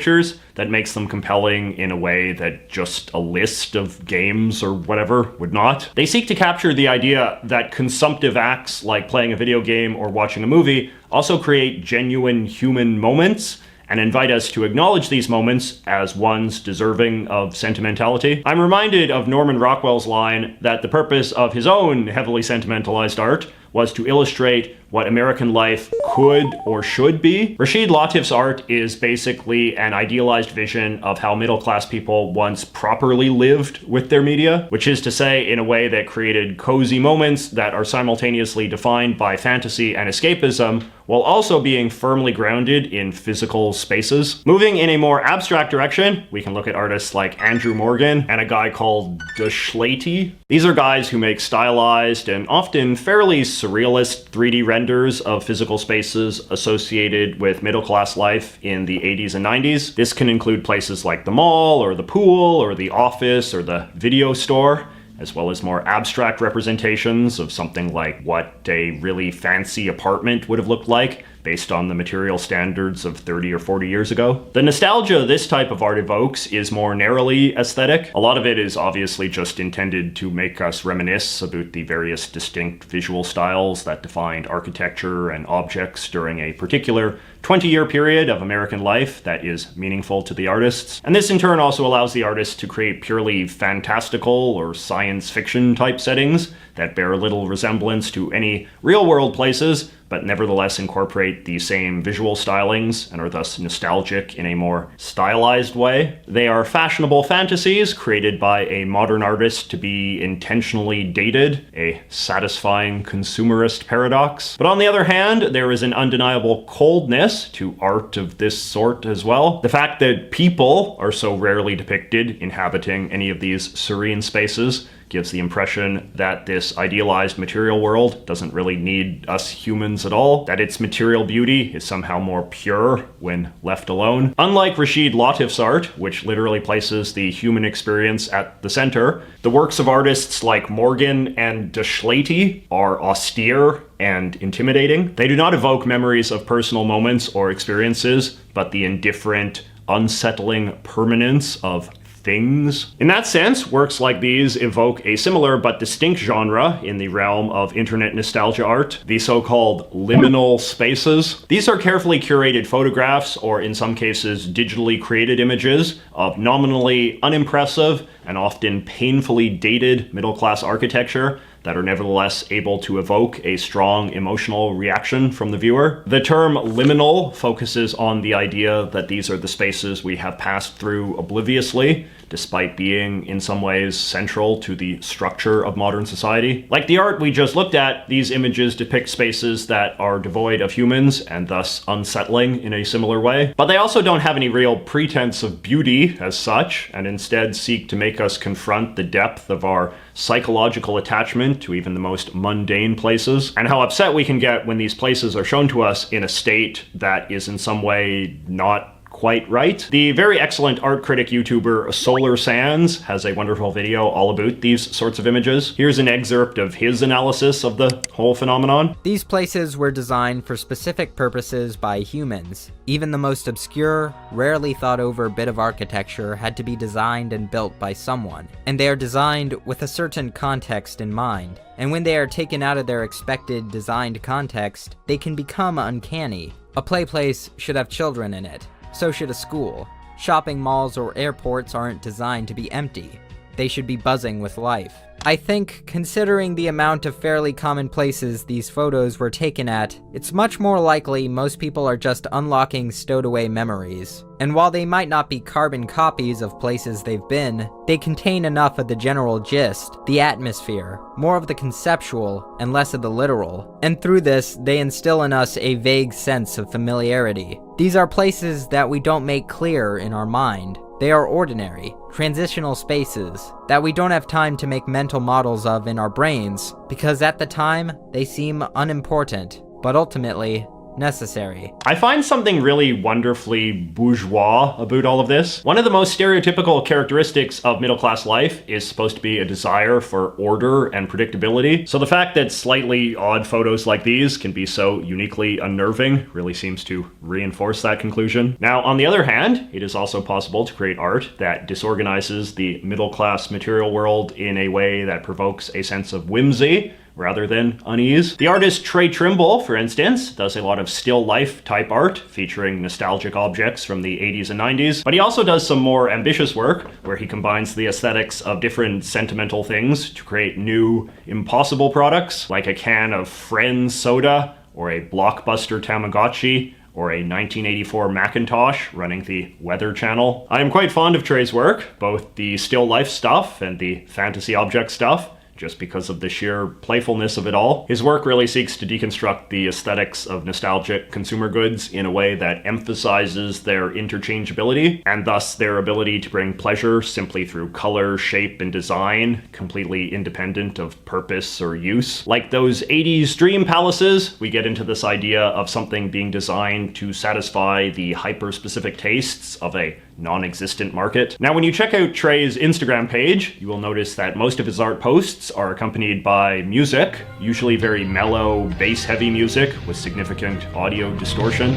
pictures that makes them compelling in a way that just a list of games or whatever would not. They seek to capture the idea that consumptive acts like playing a video game or watching a movie also create genuine human moments and invite us to acknowledge these moments as ones deserving of sentimentality. I'm reminded of Norman Rockwell's line that the purpose of his own heavily sentimentalized art was to illustrate what American life could or should be. Rashid Latif's art is basically an idealized vision of how middle-class people once properly lived with their media, which is to say, in a way that created cozy moments that are simultaneously defined by fantasy and escapism, while also being firmly grounded in physical spaces. Moving in a more abstract direction, we can look at artists like Andrew Morgan and a guy called Dushlati. These are guys who make stylized and often fairly surrealist 3D renders of physical spaces associated with middle-class life in the 80s and 90s. This can include places like the mall, or the pool, or the office, or the video store, as well as more abstract representations of something like what a really fancy apartment would have looked like based on the material standards of 30 or 40 years ago. The nostalgia this type of art evokes is more narrowly aesthetic. A lot of it is obviously just intended to make us reminisce about the various distinct visual styles that defined architecture and objects during a particular 20-year period of American life that is meaningful to the artists. And this in turn also allows the artists to create purely fantastical or science fiction type settings that bear little resemblance to any real-world places, but nevertheless incorporate the same visual stylings and are thus nostalgic in a more stylized way. They are fashionable fantasies created by a modern artist to be intentionally dated, a satisfying consumerist paradox. But on the other hand, there is an undeniable coldness to art of this sort as well. The fact that people are so rarely depicted inhabiting any of these serene spaces gives the impression that this idealized material world doesn't really need us humans at all, that its material beauty is somehow more pure when left alone. Unlike Rashid Latif's art, which literally places the human experience at the center, the works of artists like Morgan and Dushlati are austere and intimidating. They do not evoke memories of personal moments or experiences, but the indifferent, unsettling permanence of things. In that sense, works like these evoke a similar but distinct genre in the realm of internet nostalgia art, the so-called liminal spaces. These are carefully curated photographs, or in some cases digitally created images, of nominally unimpressive and often painfully dated middle-class architecture that are nevertheless able to evoke a strong emotional reaction from the viewer. The term liminal focuses on the idea that these are the spaces we have passed through obliviously, despite being in some ways central to the structure of modern society. Like the art we just looked at, these images depict spaces that are devoid of humans and thus unsettling in a similar way. But they also don't have any real pretense of beauty as such, and instead seek to make us confront the depth of our psychological attachment to even the most mundane places, and how upset we can get when these places are shown to us in a state that is in some way not quite right. The very excellent art critic YouTuber Solar Sands has a wonderful video all about these sorts of images. Here's an excerpt of his analysis of the whole phenomenon. These places were designed for specific purposes by humans. Even the most obscure, rarely thought over bit of architecture had to be designed and built by someone. And they are designed with a certain context in mind. And when they are taken out of their expected designed context, they can become uncanny. A place should have children in it. So should a school. Shopping malls or airports aren't designed to be empty. They should be buzzing with life. I think, considering the amount of fairly common places these photos were taken at, it's much more likely most people are just unlocking stowed away memories. And while they might not be carbon copies of places they've been, they contain enough of the general gist, the atmosphere, more of the conceptual, and less of the literal. And through this, they instill in us a vague sense of familiarity. These are places that we don't make clear in our mind. They are ordinary, transitional spaces that we don't have time to make mental models of in our brains, because at the time, they seem unimportant, but ultimately, necessary. I find something really wonderfully bourgeois about all of this. One of the most stereotypical characteristics of middle-class life is supposed to be a desire for order and predictability. So the fact that slightly odd photos like these can be so uniquely unnerving really seems to reinforce that conclusion. Now, on the other hand, it is also possible to create art that disorganizes the middle-class material world in a way that provokes a sense of whimsy rather than unease. The artist Trey Trimble, for instance, does a lot of still life type art featuring nostalgic objects from the 80s and 90s, but he also does some more ambitious work where he combines the aesthetics of different sentimental things to create new, impossible products, like a can of Friends soda, or a blockbuster Tamagotchi, or a 1984 Macintosh running the Weather Channel. I am quite fond of Trey's work, both the still life stuff and the fantasy object stuff, just because of the sheer playfulness of it all. His work really seeks to deconstruct the aesthetics of nostalgic consumer goods in a way that emphasizes their interchangeability, and thus their ability to bring pleasure simply through color, shape, and design, completely independent of purpose or use. Like those 80s dream palaces, we get into this idea of something being designed to satisfy the hyper-specific tastes of a non-existent market. Now, when you check out Trey's Instagram page, you will notice that most of his art posts are accompanied by music, usually very mellow, bass-heavy music with significant audio distortion.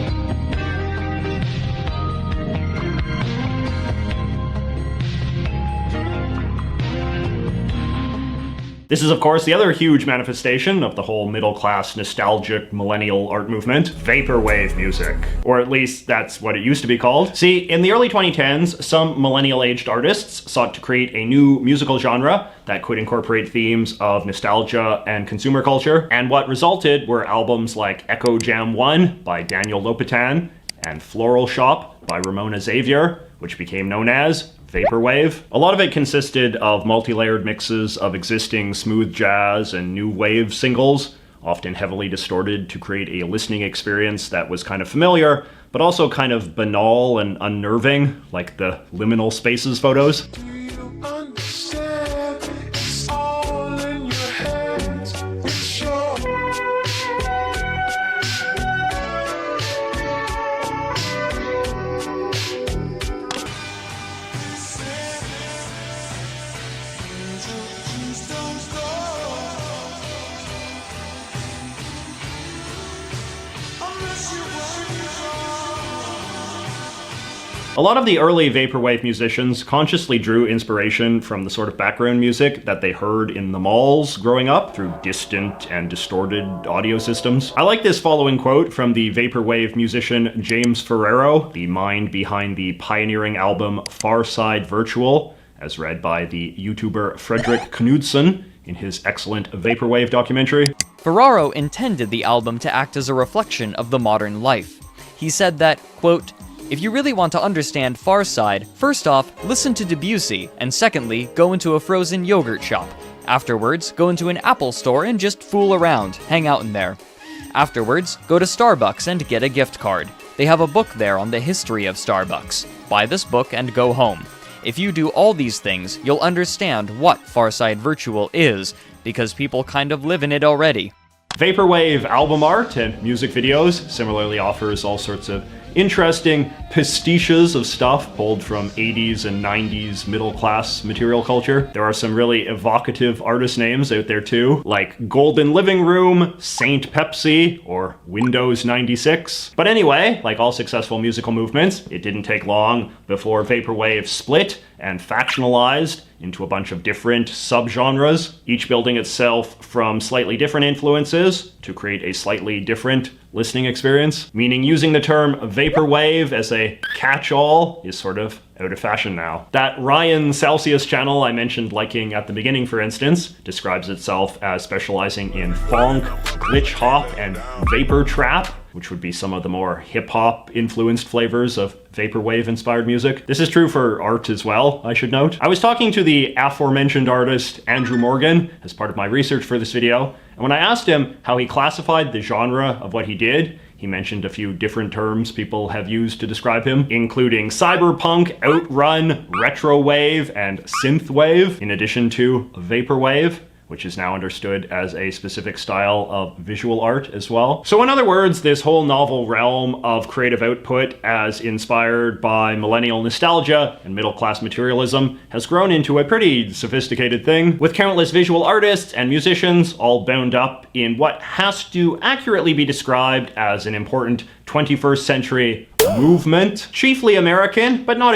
This is, of course, the other huge manifestation of the whole middle-class, nostalgic, millennial art movement, vaporwave music. Or at least that's what it used to be called. See, in the early 2010s, some millennial-aged artists sought to create a new musical genre that could incorporate themes of nostalgia and consumer culture, and what resulted were albums like Echo Jam 1 by Daniel Lopatin and Floral Shop by Ramona Xavier, which became known as vaporwave. A lot of it consisted of multi-layered mixes of existing smooth jazz and new wave singles, often heavily distorted to create a listening experience that was kind of familiar, but also kind of banal and unnerving, like the liminal spaces photos. A lot of the early vaporwave musicians consciously drew inspiration from the sort of background music that they heard in the malls growing up through distant and distorted audio systems. I like this following quote from the vaporwave musician James Ferrero, the mind behind the pioneering album Far Side Virtual, as read by the YouTuber Fredrik Knudsen in his excellent vaporwave documentary. Ferraro intended the album to act as a reflection of the modern life. He said that, quote, "If you really want to understand Far Side, first off, listen to Debussy, and secondly, go into a frozen yogurt shop. Afterwards, go into an Apple store and just fool around, hang out in there. Afterwards, go to Starbucks and get a gift card. They have a book there on the history of Starbucks. Buy this book and go home. If you do all these things, you'll understand what Far Side Virtual is, because people kind of live in it already." Vaporwave album art and music videos similarly offers all sorts of interesting pastiches of stuff pulled from 80s and 90s middle-class material culture. There are some really evocative artist names out there too, like Golden Living Room, Saint Pepsi, or Windows 96. But anyway, like all successful musical movements, it didn't take long before vaporwave split and factionalized into a bunch of different subgenres, each building itself from slightly different influences to create a slightly different listening experience, meaning using the term vaporwave as a catch-all is sort of out of fashion now. That Ryan Celsius channel I mentioned liking at the beginning, for instance, describes itself as specializing in funk, glitch hop, and vapor trap, which would be some of the more hip-hop influenced flavors of vaporwave-inspired music. This is true for art as well, I should note. I was talking to the aforementioned artist Andrew Morgan as part of my research for this video, and when I asked him how he classified the genre of what he did, he mentioned a few different terms people have used to describe him, including cyberpunk, outrun, retrowave, and synthwave, in addition to vaporwave, which is now understood as a specific style of visual art as well. So in other words, this whole novel realm of creative output as inspired by millennial nostalgia and middle-class materialism has grown into a pretty sophisticated thing, with countless visual artists and musicians all bound up in what has to accurately be described as an important 21st century movement, chiefly American, but not